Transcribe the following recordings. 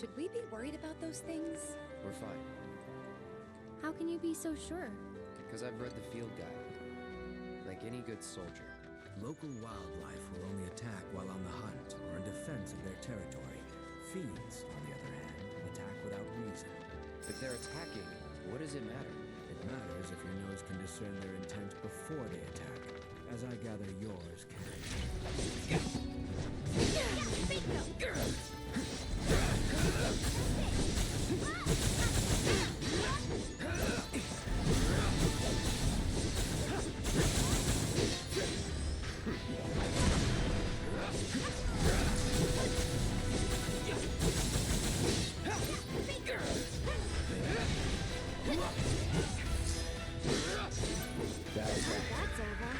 Should we be worried about those things? We're fine. How can you be so sure? Because I've read the field guide. Like any good soldier. Local wildlife will only attack while on the hunt or in defense of their territory. Fiends, on the other hand, attack without reason. If they're attacking, what does it matter? It matters if your nose can discern their intent before they attack, as I gather yours can. That's over.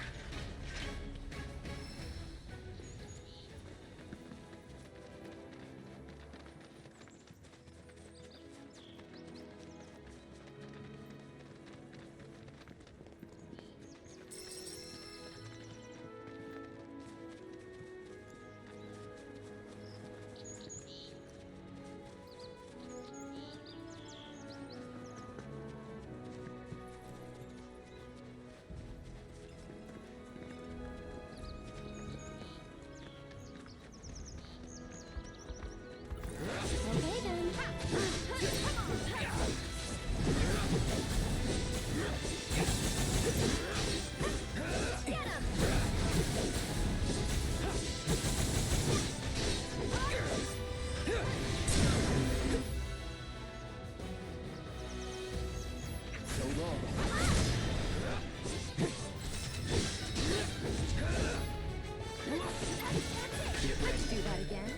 Let's do that again.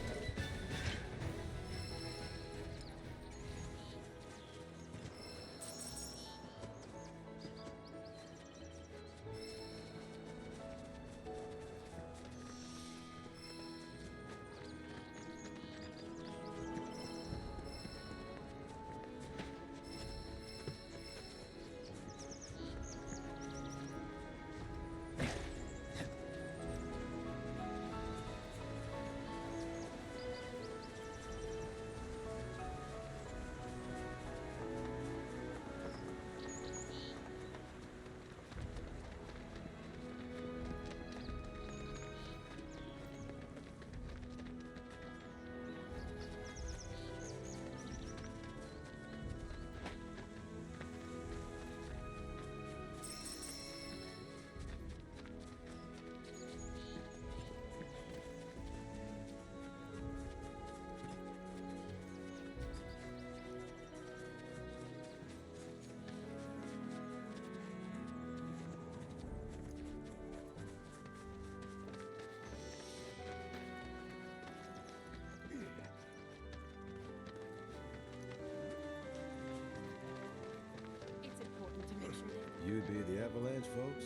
You'd be the Avalanche, folks?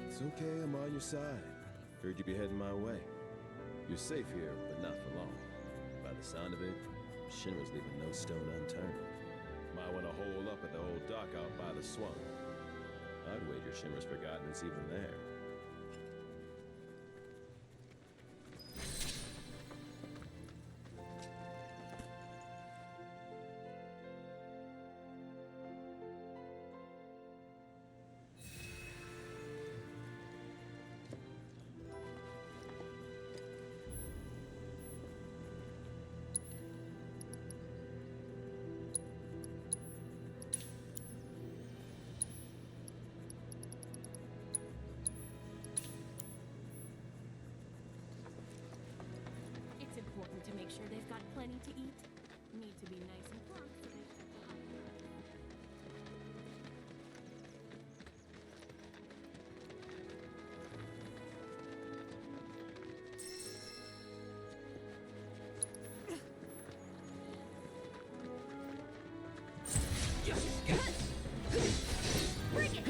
It's okay, I'm on your side. Heard you'd be heading my way. You're safe here, but not for long. By the sound of it, Shinra's leaving no stone unturned. Might want to hole up at the old dock out by the swamp. I'd wager Shinra's forgotten it's even there. Important to make sure they've got plenty to eat. Need to be nice and plump so they start to hide. Bring it!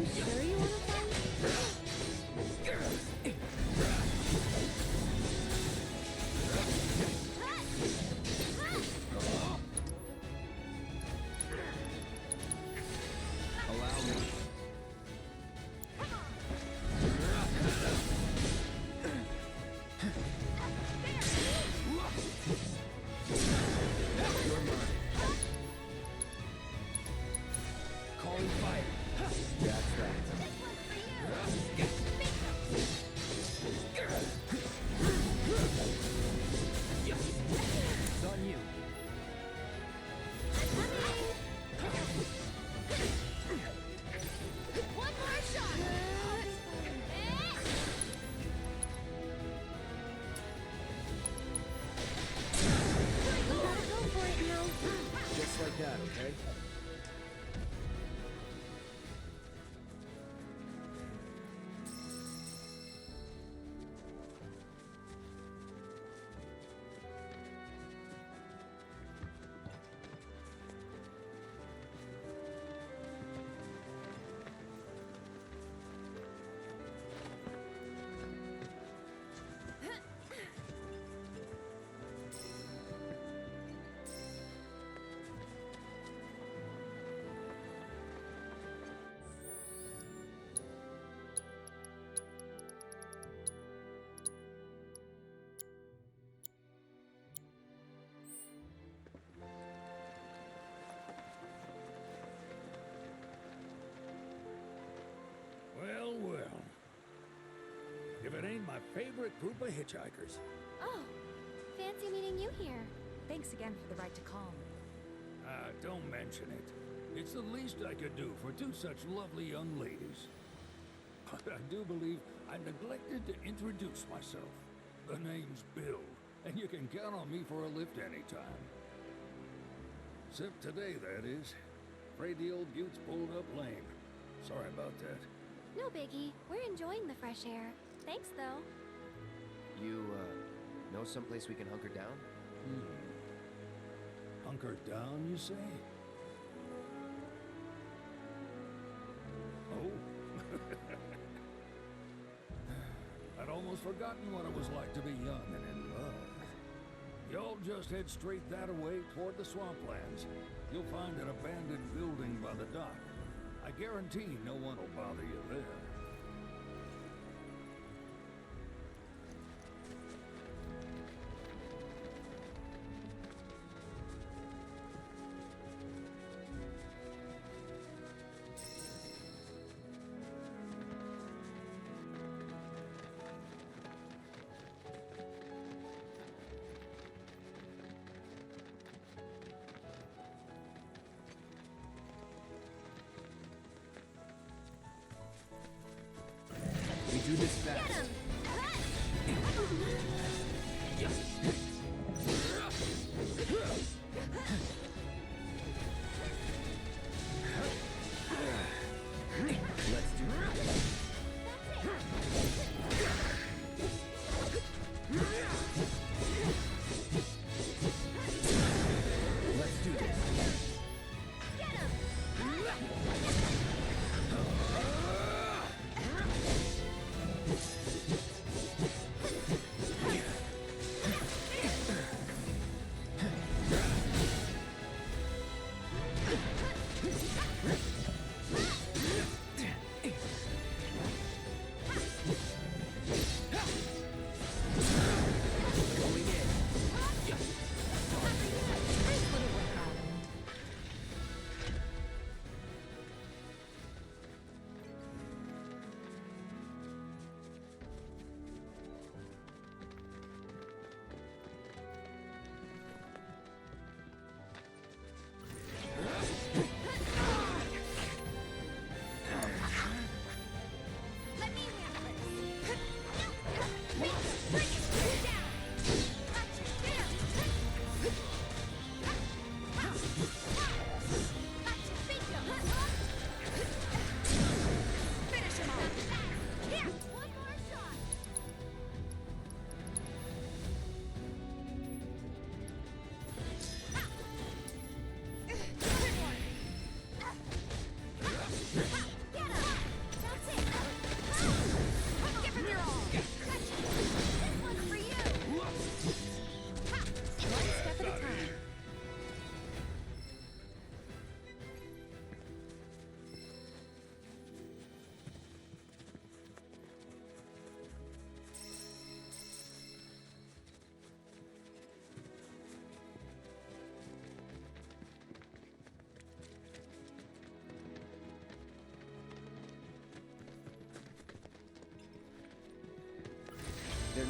you sure you want to fight? Allow me. You're mine. Calling fire. That's that. It's on you. One more shot! You gotta go for it now. Just like that, okay? Well, well. If it ain't my favorite group of hitchhikers. Oh, fancy meeting you here. Thanks again for the right to call. Don't mention it. It's the least I could do for two such lovely young ladies. But I do believe I neglected to introduce myself. The name's Bill, and you can count on me for a lift anytime. Except today, that is. Afraid the old bute's pulled up lame. Sorry about that. No biggie. We're enjoying the fresh air. Thanks, though. You, know someplace we can hunker down? Hunker down, you say? Oh? I'd almost forgotten what it was like to be young and in love. Y'all just head straight that away toward the swamplands. You'll find an abandoned building by the dock. I guarantee no one will bother you there. We do this fast. Let's do this. Let's do this.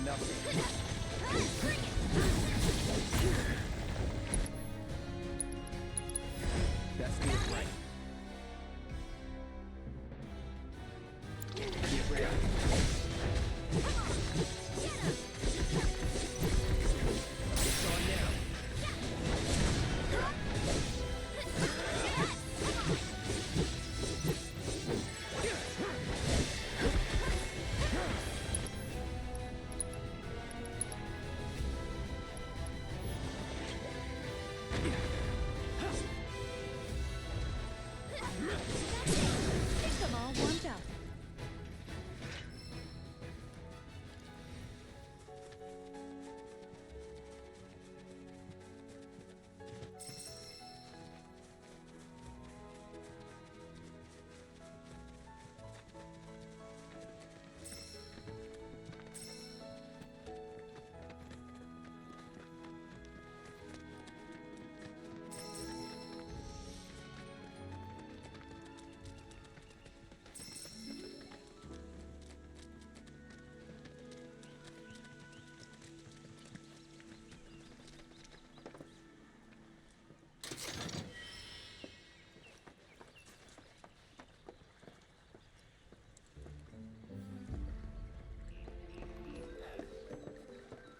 nothing. Best do it right. Get ready. It's on now. Think I'm all warmed up.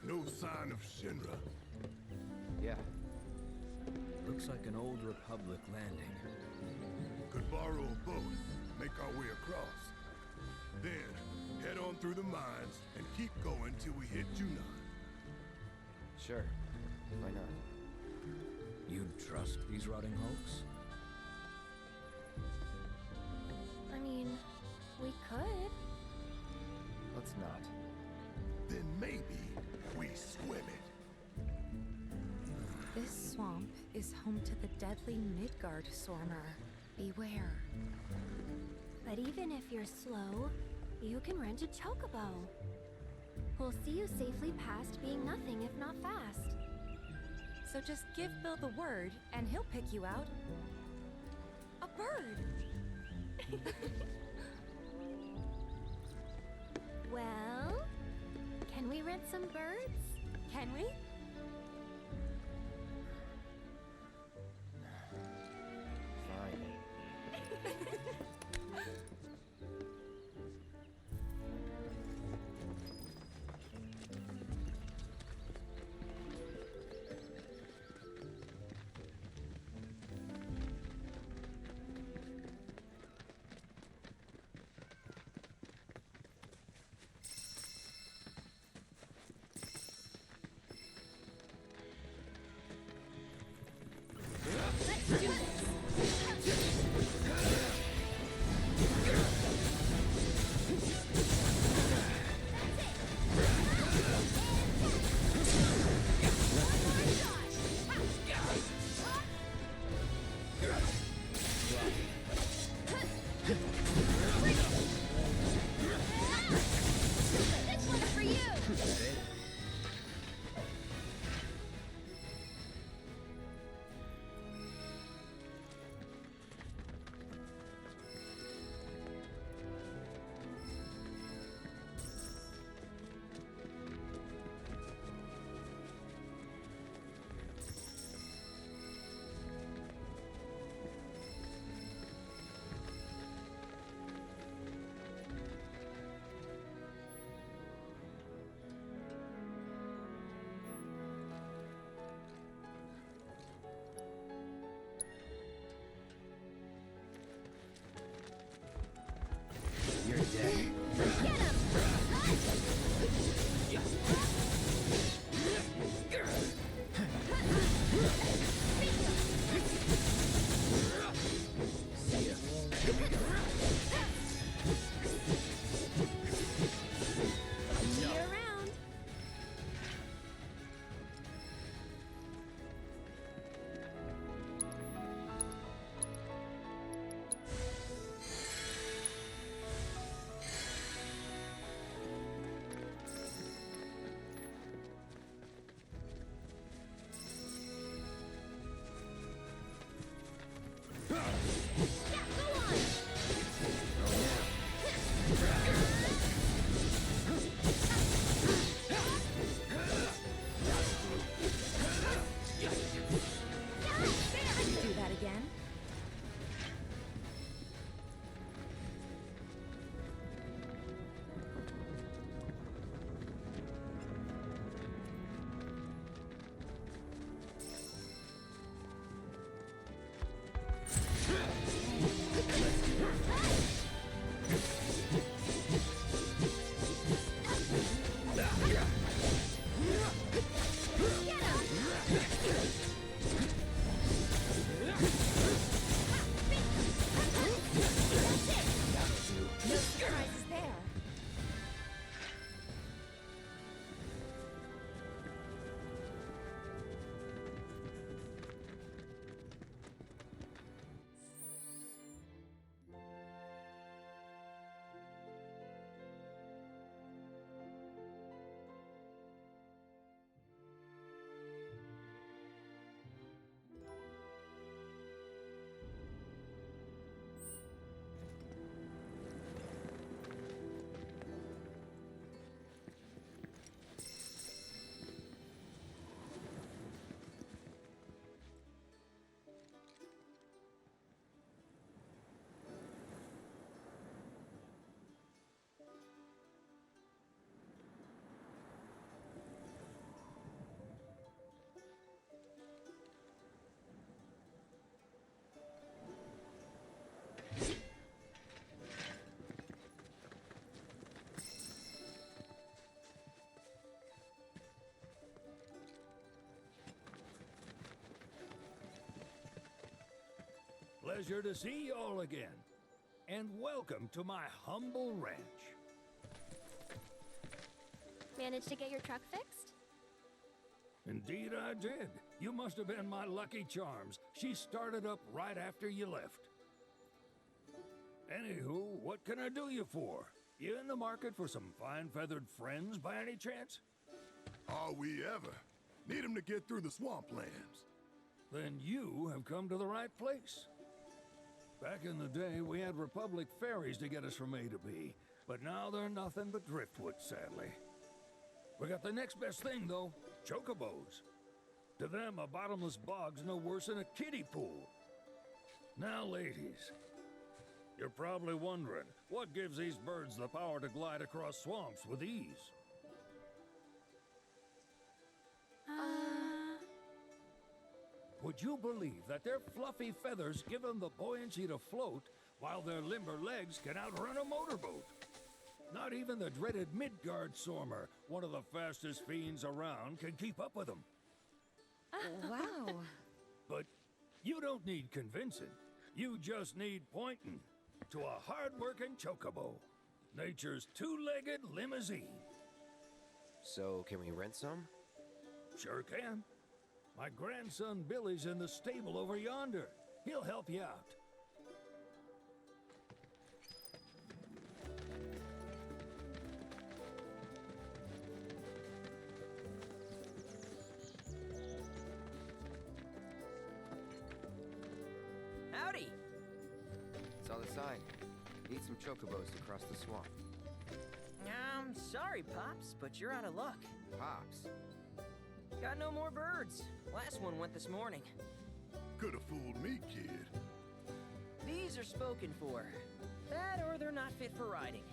No sign of Shinra. Yeah. Looks like an old Republic landing. Could borrow a boat, make our way across. Then, head on through the mines and keep going till we hit Junon. Sure. Why not? You'd trust these rotting hulks? I mean, we could. Let's not. Then maybe we swim it. This swamp is home to the deadly Midgard Sormer. Beware. But even if you're slow, you can rent a chocobo. We'll see you safely past being nothing if not fast. So just give Bill the word, and he'll pick you out. A bird! Well, can we rent some birds? Can we? Fine. Do that again. Pleasure to see you all again. And welcome to my humble ranch. Managed to get your truck fixed? Indeed I did. You must have been my lucky charms. She started up right after you left. Anywho, what can I do you for? You in the market for some fine-feathered friends by any chance? Are we ever? Need 'em to get through the swamplands. Then you have come to the right place. Back in the day, we had Republic ferries to get us from A to B, but now they're nothing but driftwood, sadly. We got the next best thing, though, chocobos. To them, a bottomless bog's no worse than a kiddie pool. Now, ladies, you're probably wondering, what gives these birds the power to glide across swamps with ease? Would you believe that their fluffy feathers give them the buoyancy to float, while their limber legs can outrun a motorboat? Not even the dreaded Midgard Sormer, one of the fastest fiends around, can keep up with them. Wow. But you don't need convincing. You just need pointing to a hard-working chocobo. Nature's two-legged limousine. So, can we rent some? Sure can. My grandson Billy's in the stable over yonder. He'll help you out. Howdy! Saw the sign. Need some chocobos to cross the swamp. I'm sorry, Pops, but you're out of luck. Pops. Got no more birds. Last one went this morning. Could've fooled me, kid. These are spoken for. That or they're not fit for riding.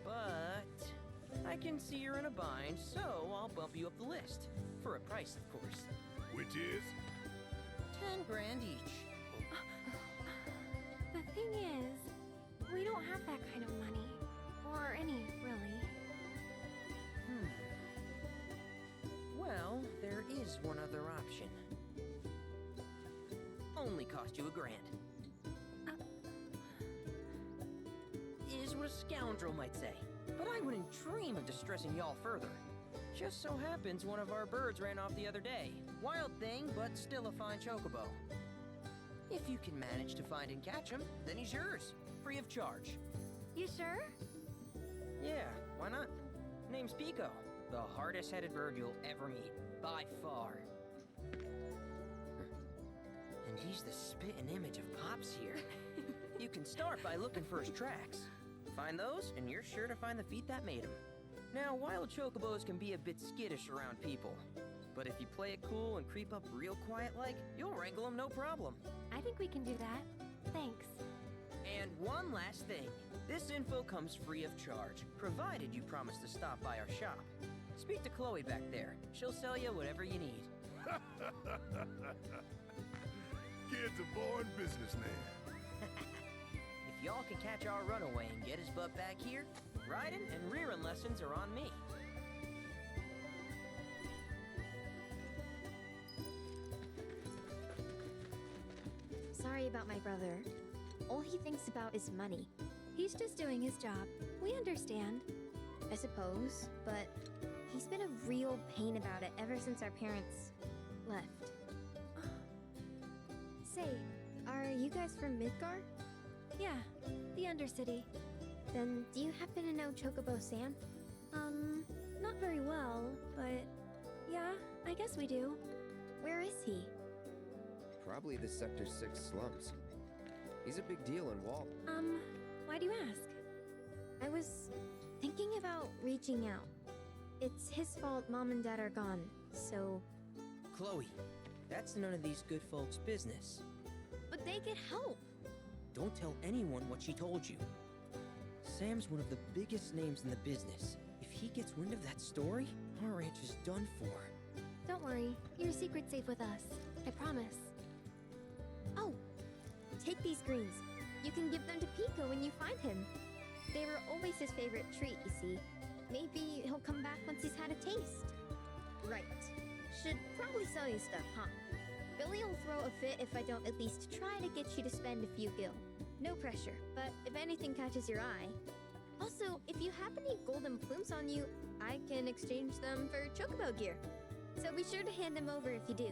But I can see you're in a bind, so I'll bump you up the list. For a price, of course. Which is? 10 grand each. The thing is, we don't have that kind of money. Or any, really. Well, there is one other option. Only cost you $1 grand. Is what a scoundrel might say. But I wouldn't dream of distressing y'all further. Just so happens one of our birds ran off the other day. Wild thing, but still a fine chocobo. If you can manage to find and catch him, then he's yours. Free of charge. You sure? Yeah, why not? Name's Pico. The hardest-headed bird you'll ever meet, by far. And he's the spitting image of Pops here. You can start by looking for his tracks. Find those, and you're sure to find the feet that made him. Now, wild chocobos can be a bit skittish around people, but if you play it cool and creep up real quiet like, you'll wrangle them no problem. I think we can do that. Thanks. And one last thing. This info comes free of charge, provided you promise to stop by our shop. Speak to Chloe back there. She'll sell you whatever you need. Kid's a born businessman. If y'all can catch our runaway and get his butt back here, riding and rearing lessons are on me. Sorry about my brother. All he thinks about is money. He's just doing his job. We understand. I suppose, but he's been a real pain about it ever since our parents left. Say, are you guys from Midgar? Yeah, the Undercity. Then do you happen to know Chocobo Sam? Not very well, but yeah, I guess we do. Where is he? Probably the Sector 6 slums. He's a big deal in Wall. Why do you ask? I was thinking about reaching out. It's his fault Mom and Dad are gone, so... Chloe, that's none of these good folks' business. But they could help! Don't tell anyone what she told you. Sam's one of the biggest names in the business. If he gets wind of that story, our ranch is done for. Don't worry, your secret's safe with us. I promise. Oh! Take these greens. You can give them to Pico when you find him. They were always his favorite treat, you see. Maybe he'll come back once he's had a taste. Right. Should probably sell you stuff, huh? Billy will throw a fit if I don't at least try to get you to spend a few gil. No pressure, but if anything catches your eye... Also, if you have any golden plumes on you, I can exchange them for Chocobo gear. So be sure to hand them over if you do.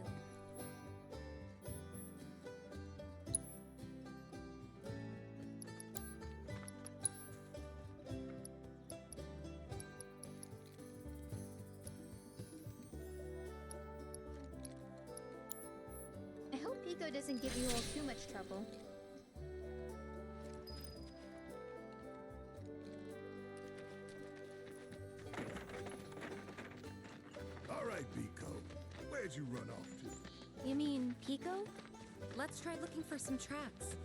I hope Pico doesn't give you all too much trouble. All right, Pico. Where'd you run off to? You mean Pico? Let's try looking for some tracks.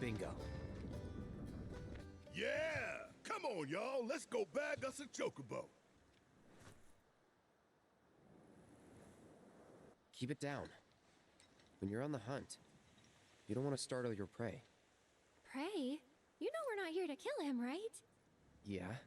Bingo. Yeah! Come on, y'all. Let's go bag us a chocobo. Keep it down. When you're on the hunt, you don't want to startle your prey. Prey? You know we're not here to kill him, right? Yeah?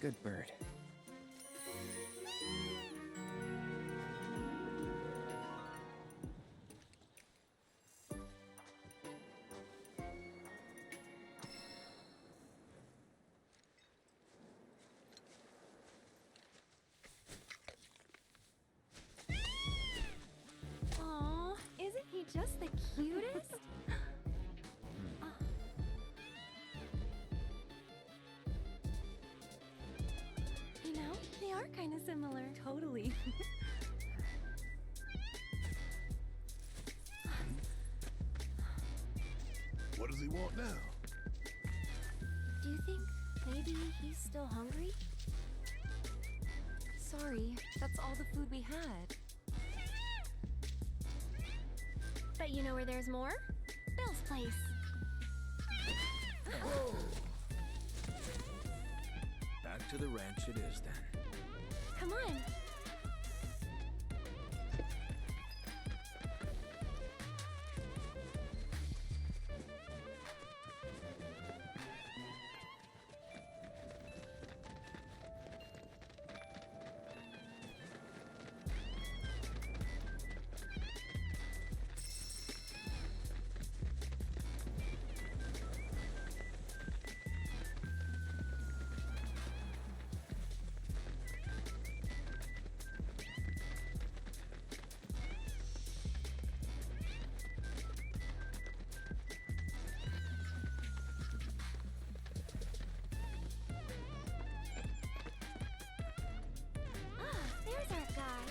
Good bird. Aw, isn't he just the cutest? You know, they are kind of similar. Totally. What does he want now? Do you think maybe he's still hungry? Sorry, that's all the food we had. But you know where there's more? Bill's place. Back to the ranch it is then. Come on. There's our guy.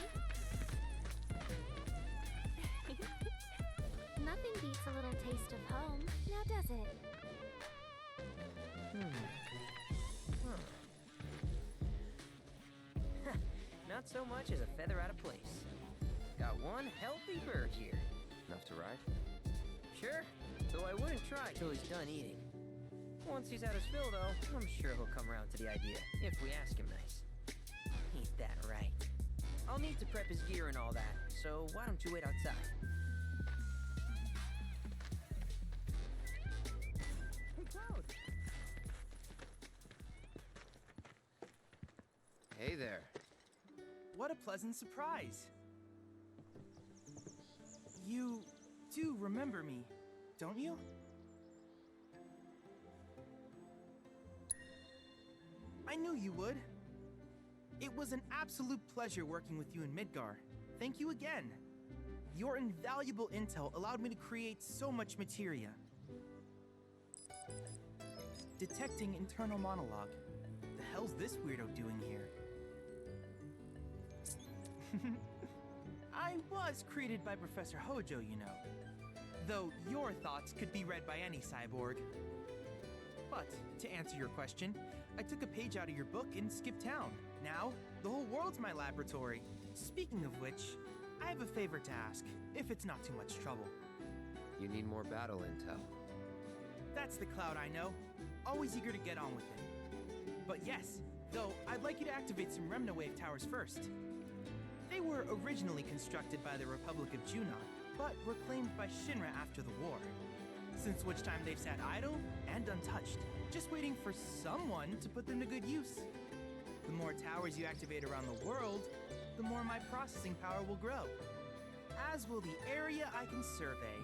Nothing beats a little taste of home, now does it? Not so much as a feather out of place. Got one healthy bird here. Enough to ride? Sure, though I wouldn't try till he's done eating. Once he's had his fill, though, I'm sure he'll come around to the idea, if we ask him nice. Ain't that right? I'll need to prep his gear and all that, so why don't you wait outside? Hey, Cloud! Hey there. What a pleasant surprise. You do remember me, don't you? I knew you would. It was an absolute pleasure working with you in Midgar. Thank you again. Your invaluable intel allowed me to create so much materia. Detecting internal monologue. The hell's this weirdo doing here? I was created by Professor Hojo, you know. Though your thoughts could be read by any cyborg. But, to answer your question, I took a page out of your book and skipped town. Now, the whole world's my laboratory. Speaking of which, I have a favor to ask, if it's not too much trouble. You need more battle intel. That's the Cloud I know. Always eager to get on with it. But yes, though, I'd like you to activate some Remna Wave towers first. They were originally constructed by the Republic of Junon, but were claimed by Shinra after the war. Since which time they've sat idle and untouched, just waiting for someone to put them to good use. The more towers you activate around the world, the more my processing power will grow. As will the area I can survey.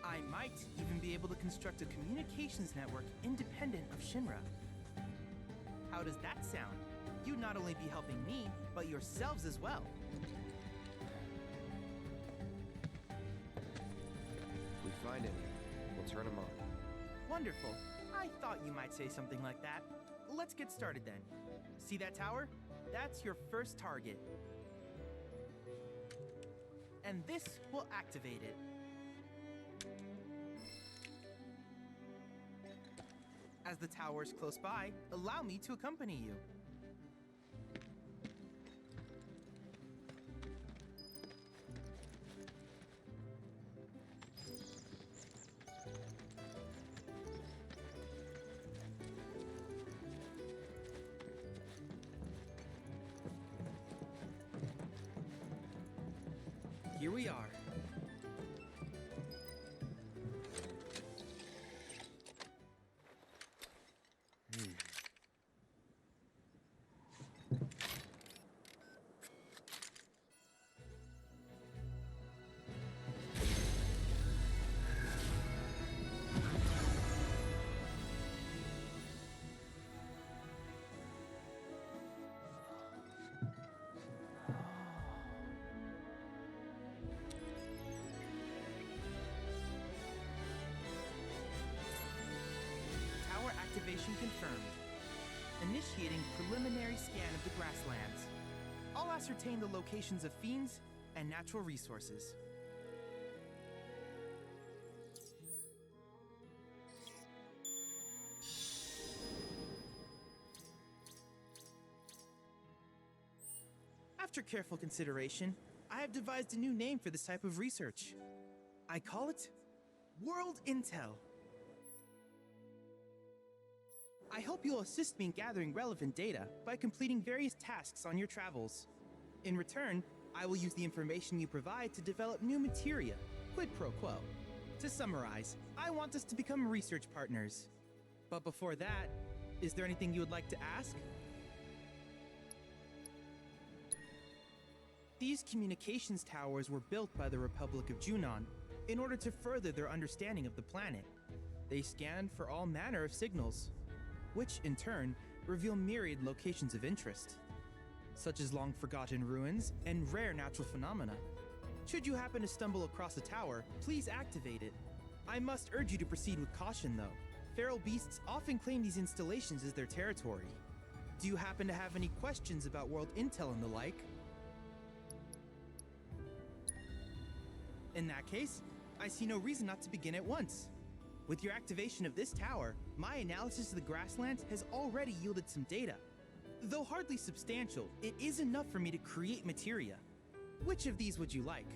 I might even be able to construct a communications network independent of Shinra. How does that sound? You'd not only be helping me, but yourselves as well. If we find any, we'll turn them on. Wonderful. I thought you might say something like that. Let's get started then. See that tower? That's your first target. And this will activate it. As the tower is close by, allow me to accompany you. Here we are. activation confirmed. Initiating preliminary scan of the grasslands. I'll ascertain the locations of fiends and natural resources. After careful consideration, I have devised a new name for this type of research. I call it World Intel. I hope you'll assist me in gathering relevant data by completing various tasks on your travels. In return, I will use the information you provide to develop new materia, quid pro quo. To summarize, I want us to become research partners. But before that, is there anything you would like to ask? These communications towers were built by the Republic of Junon in order to further their understanding of the planet. They scan for all manner of signals, which in turn reveal myriad locations of interest, such as long-forgotten ruins and rare natural phenomena. Should you happen to stumble across a tower, please activate it. I must urge you to proceed with caution though. Feral beasts often claim these installations as their territory. Do you happen to have any questions about world intel and the like? In that case, I see no reason not to begin at once. With your activation of this tower, my analysis of the grasslands has already yielded some data. Though hardly substantial, it is enough for me to create materia. Which of these would you like?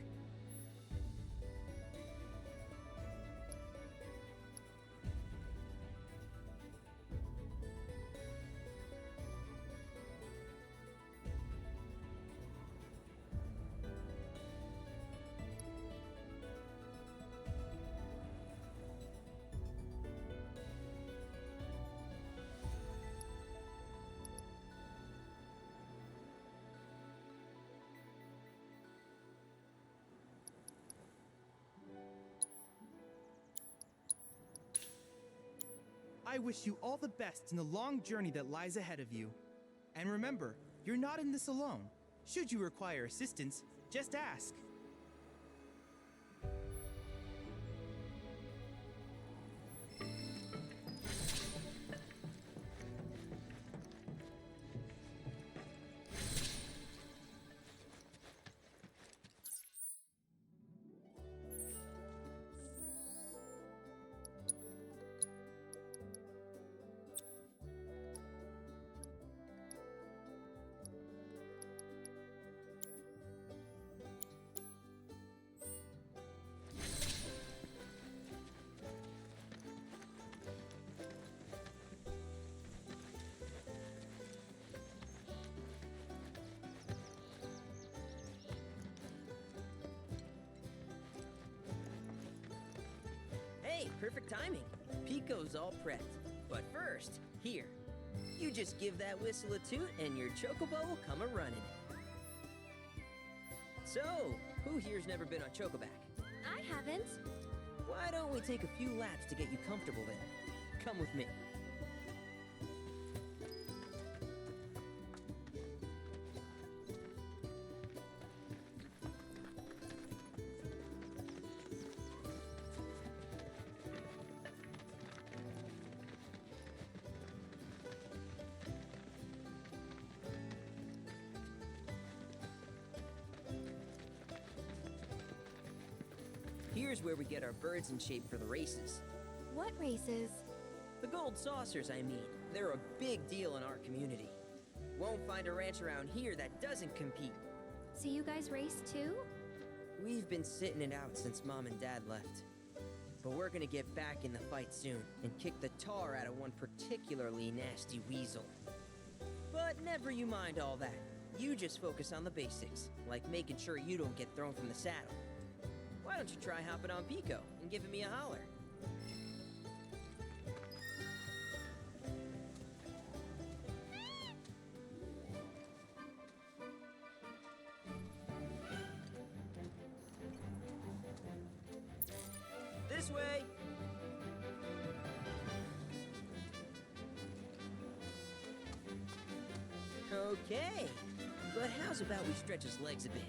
I wish you all the best in the long journey that lies ahead of you. And remember, you're not in this alone. Should you require assistance, just ask. Hey, perfect timing. Pico's all prepped. But first, here. You just give that whistle a toot and your chocobo will come a-running. So, who here's never been on Chocoback? I haven't. Why don't we take a few laps to get you comfortable then? Come with me. Here's where we get our birds in shape for the races. What races? The gold saucers, I mean. They're a big deal in our community. Won't find a ranch around here that doesn't compete. So you guys race too? We've been sitting it out since Mom and Dad left. But we're gonna get back in the fight soon and kick the tar out of one particularly nasty weasel. But never you mind all that. You just focus on the basics, like making sure you don't get thrown from the saddle. Why don't you try hopping on Pico and giving me a holler? This way! Okay, but how's about we stretch his legs a bit?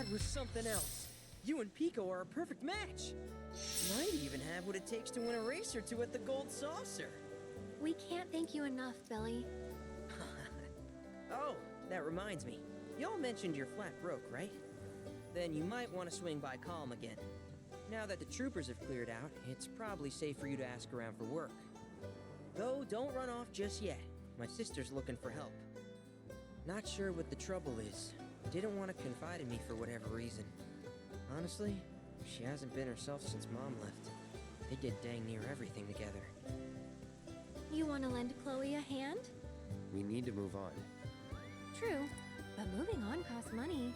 That was something else. You and Pico are a perfect match. Might even have what it takes to win a race or two at the Gold Saucer. We can't thank you enough, Billy. Oh, that reminds me. Y'all mentioned your flat broke, right? Then you might want to swing by Calm again. Now that the troopers have cleared out, it's probably safe for you to ask around for work. Though, don't run off just yet. My sister's looking for help. Not sure what the trouble is. Didn't want to confide in me for whatever reason. Honestly, she hasn't been herself since Mom left. They did dang near everything together. You want to lend Chloe a hand? We need to move on. True, but moving on costs money.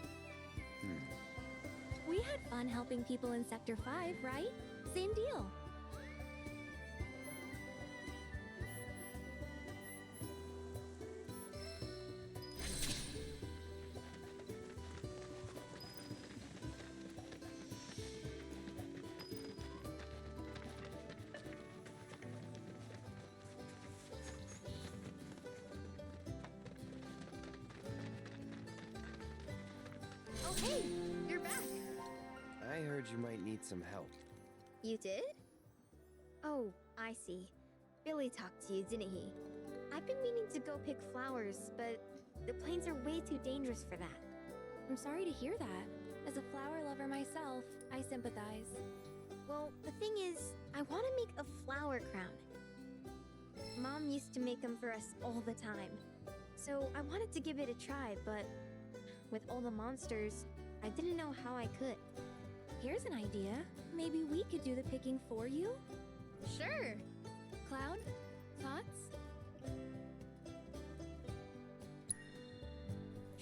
We had fun helping people in Sector 5, right? Same deal. Oh, hey! You're back! I heard you might need some help. You did? Oh, I see. Billy talked to you, didn't he? I've been meaning to go pick flowers, but the plains are way too dangerous for that. I'm sorry to hear that. As a flower lover myself, I sympathize. Well, the thing is, I want to make a flower crown. Mom used to make them for us all the time. So I wanted to give it a try, but with all the monsters, I didn't know how I could. Here's an idea. Maybe we could do the picking for you? Sure! Cloud? Thoughts?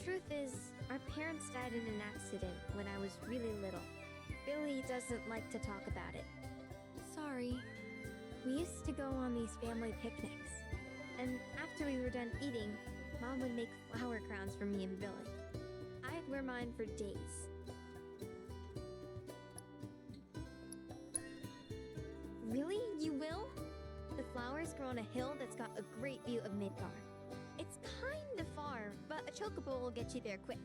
Truth is, our parents died in an accident when I was really little. Billy doesn't like to talk about it. Sorry. We used to go on these family picnics. And after we were done eating, Mom would make flower crowns for me and Billy. I'd wear mine for days. Really? You will? The flowers grow on a hill that's got a great view of Midgar. It's kind of far, but a chocobo will get you there quick.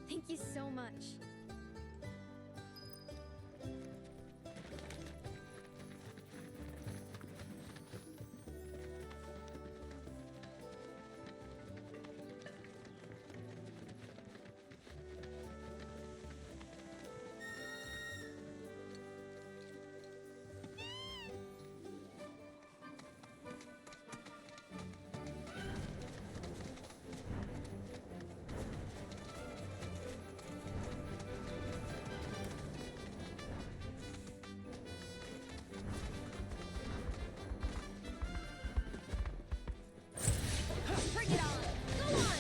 Thank you so much. Bring it on! Go on!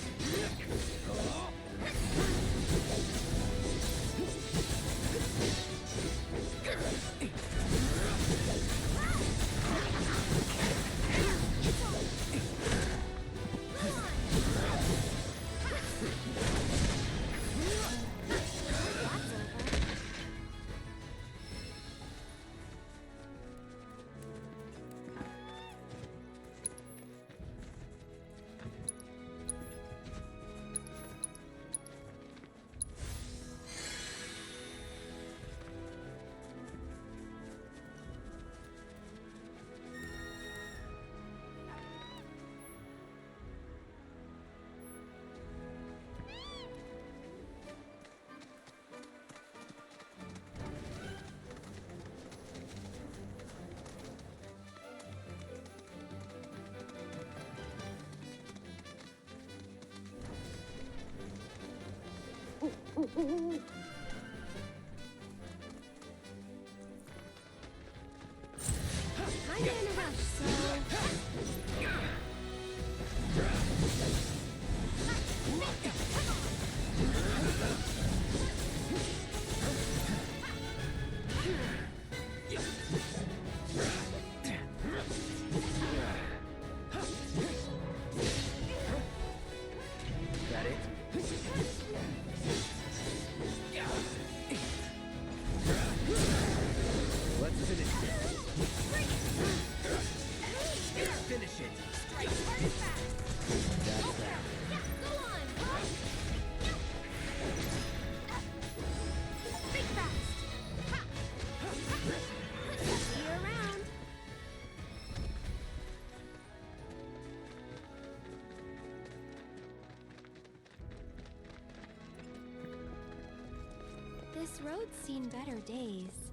Kinda in a rush, so... That it? Let's finish this. This road's seen better days.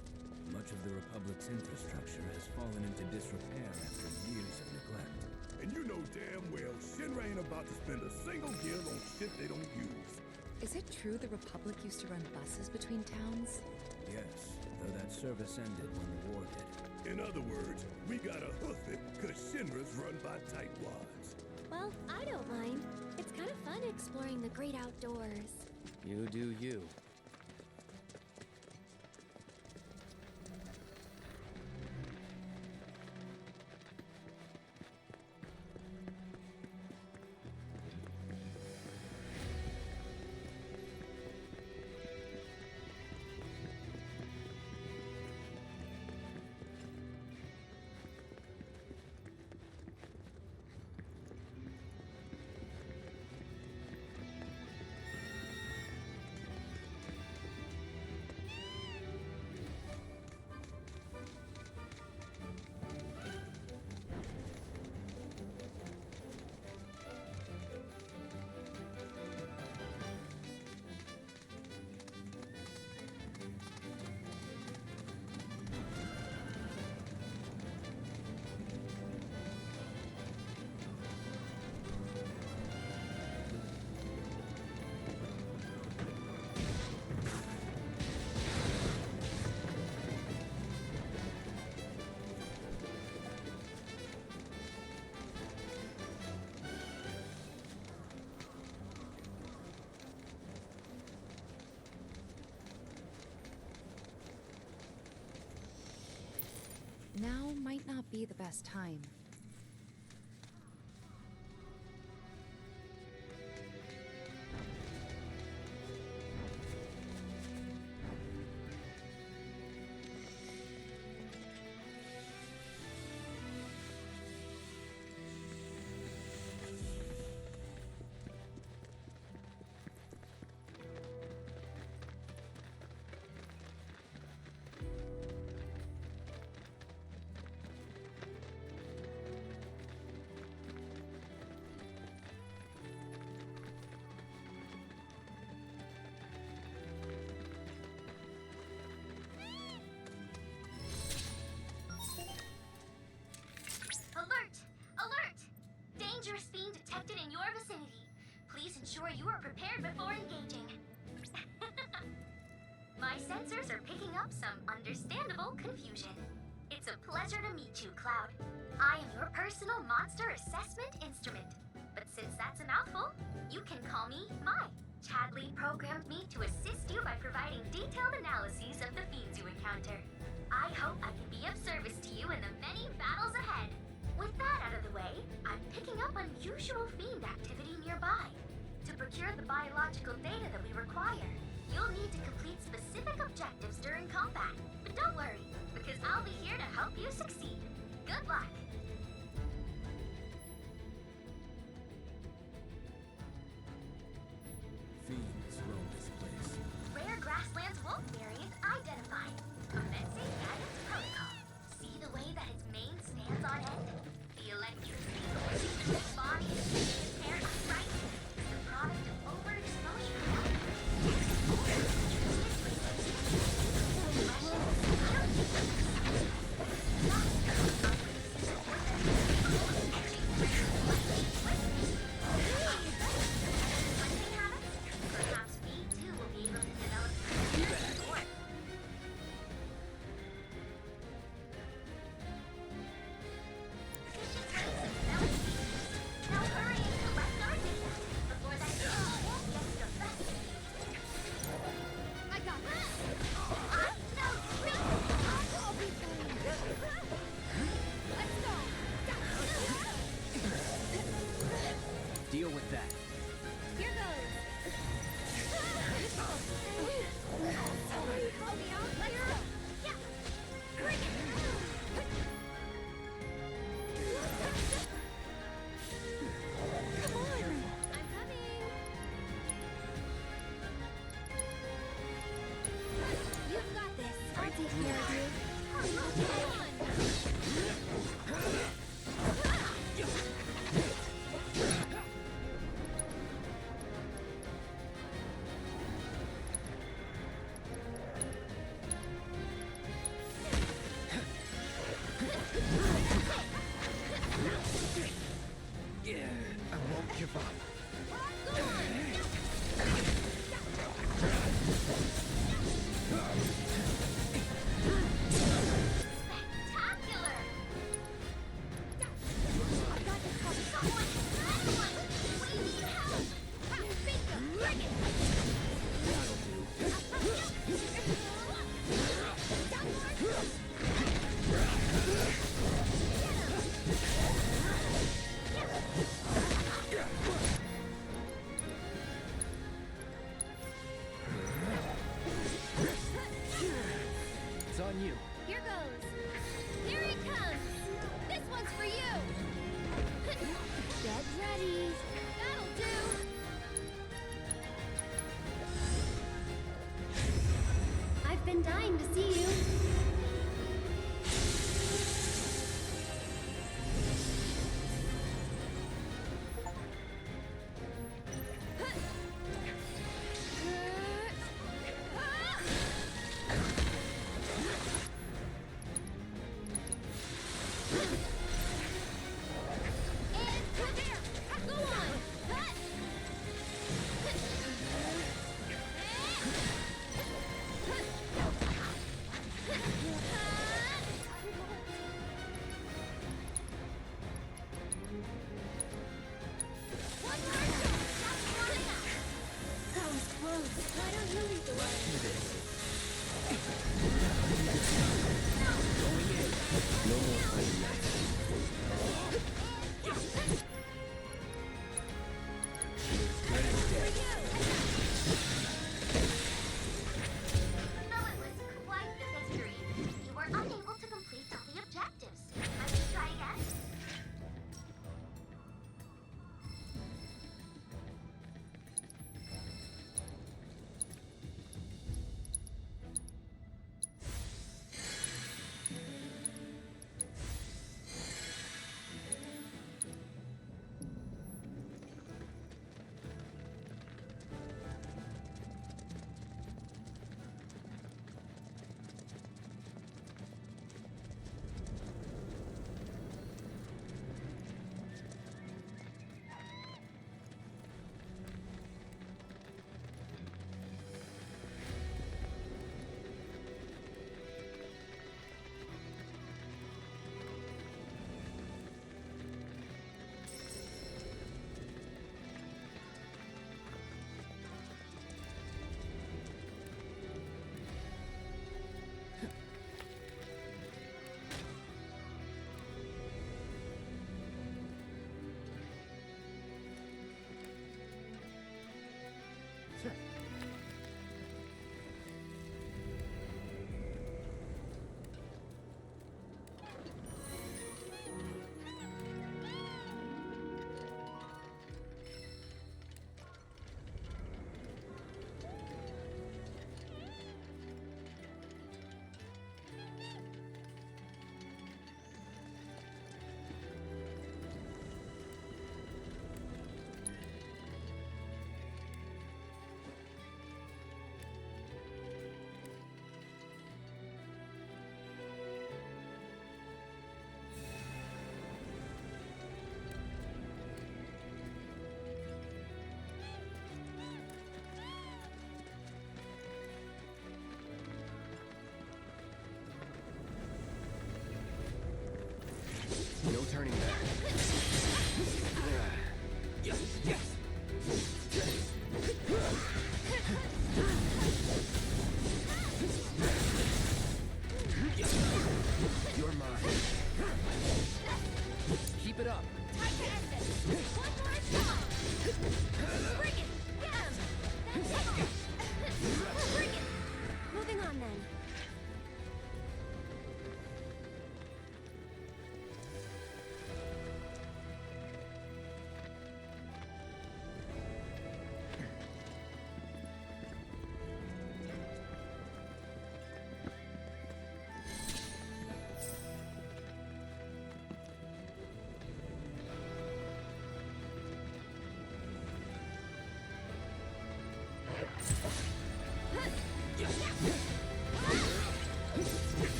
Much of the Republic's infrastructure has fallen into disrepair after years of neglect. And you know damn well Shinra ain't about to spend a single gil on shit they don't use. Is it true the Republic used to run buses between towns? Yes, though that service ended when the war did. In other words, we gotta hoof it, cause Shinra's run by tightwads. Well, I don't mind. It's kind of fun exploring the great outdoors. You do you. Now might not be the best time. Dangerous fiend detected in your vicinity. Please ensure you are prepared before engaging. My sensors are picking up some understandable confusion. It's a pleasure to meet you, Cloud. I am your personal monster assessment instrument. But since that's a mouthful, you can call me Mai. Chadley programmed me to assist you by providing detailed analyses of the fiends you encounter. I hope I can be of service to you in the many battles ahead. With that out of the way, I'm picking up unusual fiend activity nearby. To procure the biological data that we require, you'll need to complete specific objectives during combat. But don't worry, because I'll be here to help you succeed. Good luck! Fiends roam this place. Rare grasslands wolf variant identified. Commencing guidance protocol. See the way that its mane stands on end? The electricity coursing through its body and its hair upright is the product of overexposure. Perhaps we too will be able to develop more. Now hurry and collect our data before that wolf gets the best of you. I got this. I'm no tree. I'll be fine. Let's go. Deal with that. Here goes. Help me out. Let's go. Yeah. Bring it. Come on. I'm coming. You've got this. I'll take care of you. Come on. you. Here goes. Here it comes. This one's for you. Get ready. That'll do. I've been dying to see you.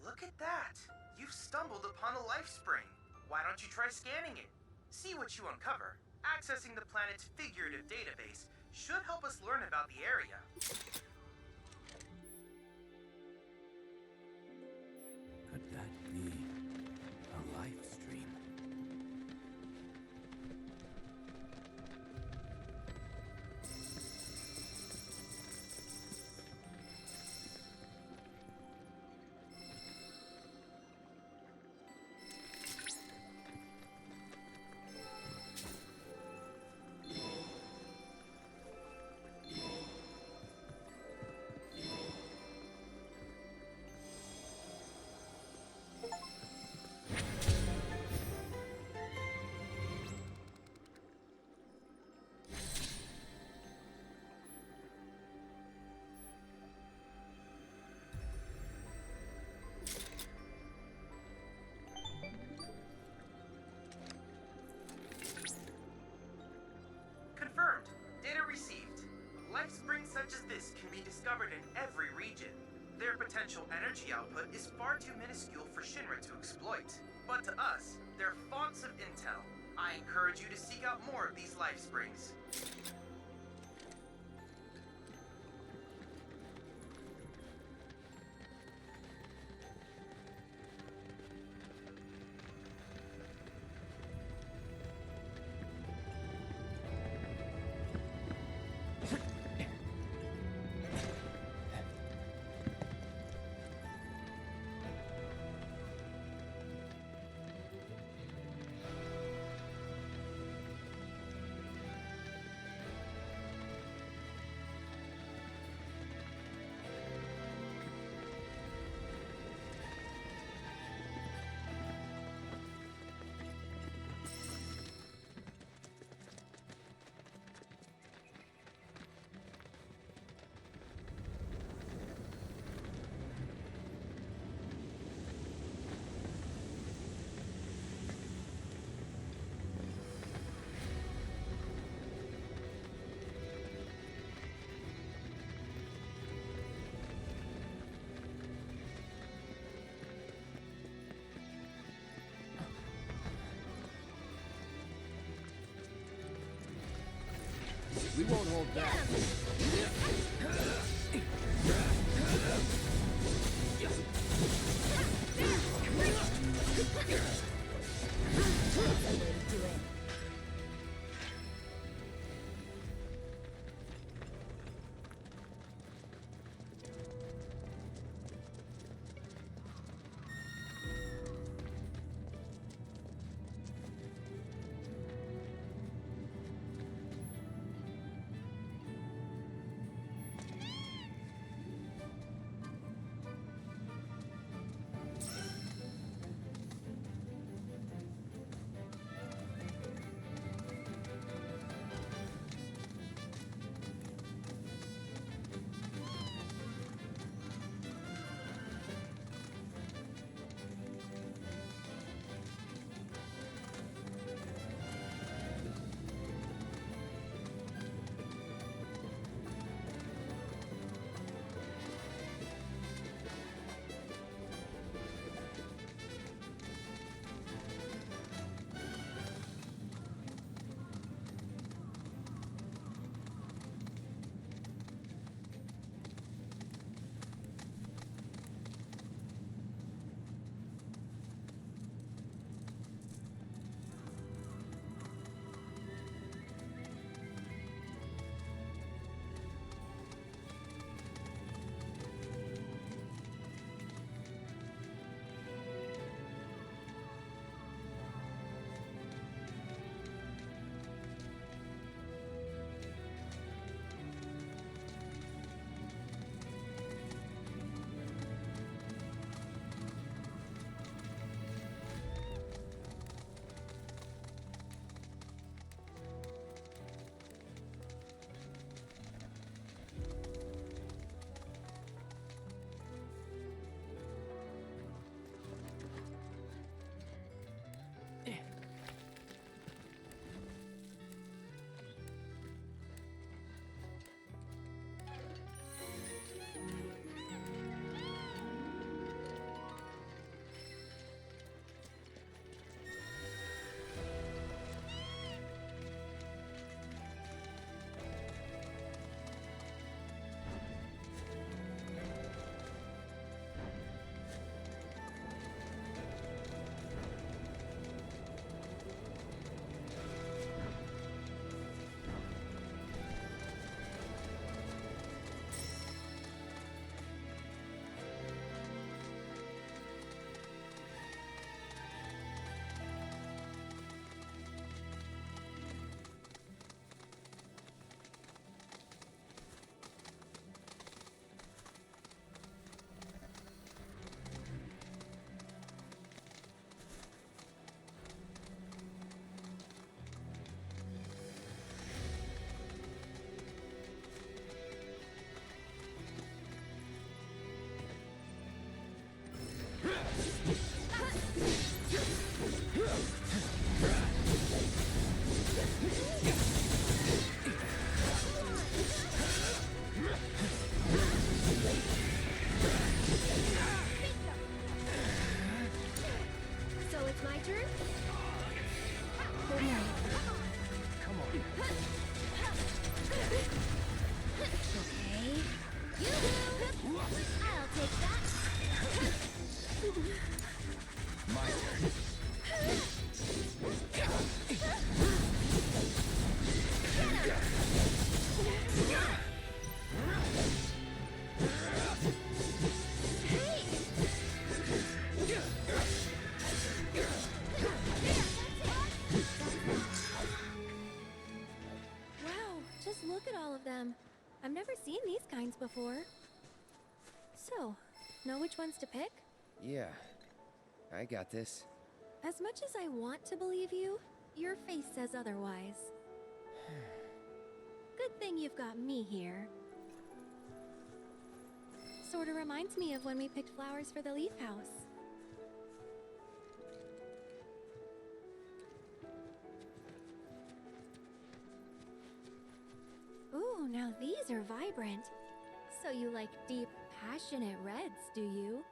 Look at that! You've stumbled upon a life spring. Why don't you try scanning it? See what you uncover. Accessing the planet's figurative database should help us learn about the area. Could that be a life stream? Confirmed. Data received. Life springs such as this can be discovered in every region. Their potential energy output is far too minuscule for Shinra to exploit. But to us, they're fonts of intel. I encourage you to seek out more of these life springs. We won't hold back. I'll take that. My turn. Wow, just look at all of them. I've never seen these kinds before. So, know which ones to pick? Yeah, I got this. As much as I want to believe you, your face says otherwise. Good thing you've got me here. Sorta reminds me of when we picked flowers for the leaf house. Ooh, now these are vibrant. So you like deep, passionate reds, do you?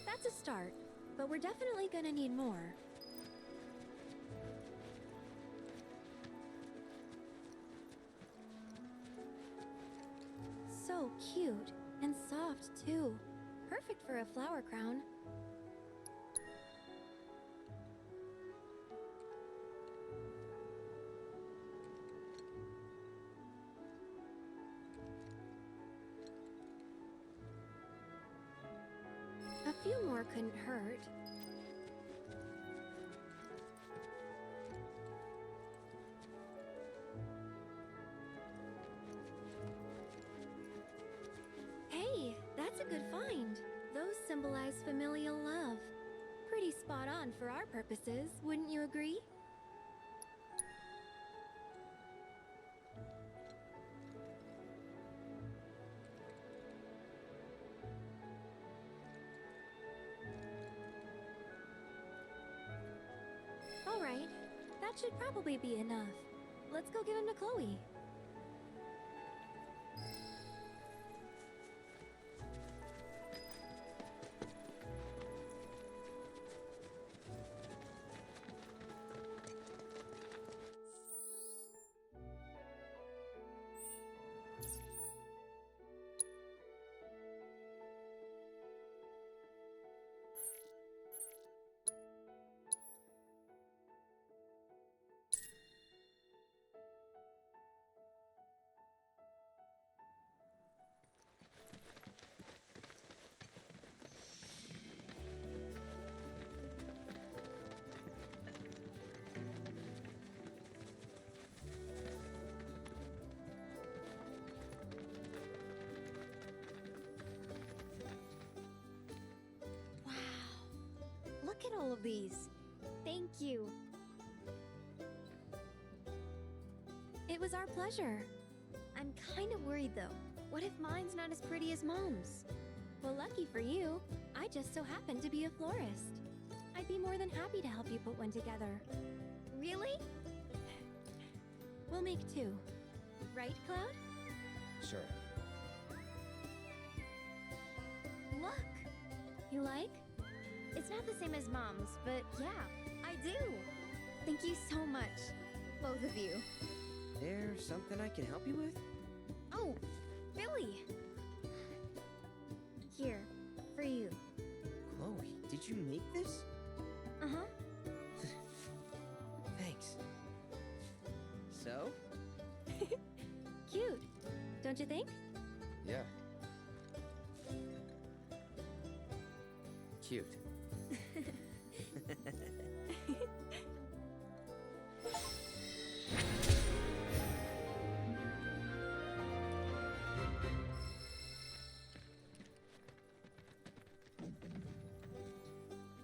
That's a start, but we're definitely gonna need more. So cute and soft too. Perfect for a flower crown. A few more couldn't hurt. Hey, that's a good find. Those symbolize familial love. Pretty spot on for our purposes, wouldn't you agree? All right, that should probably be enough. Let's go give him to Chloe. Look at all of these. Thank you. It was our pleasure. I'm kind of worried though. What if mine's not as pretty as Mom's? Well, lucky for you, I just so happen to be a florist. I'd be more than happy to help you put one together. Really? We'll make two. Right, Cloud? Sure. Look! You like? It's not the same as Mom's, but yeah, I do. Thank you so much, both of you. There's something I can help you with? Oh, Billy! Here, for you. Chloe, did you make this? Uh-huh. Thanks. So? Cute, don't you think? Yeah. Cute.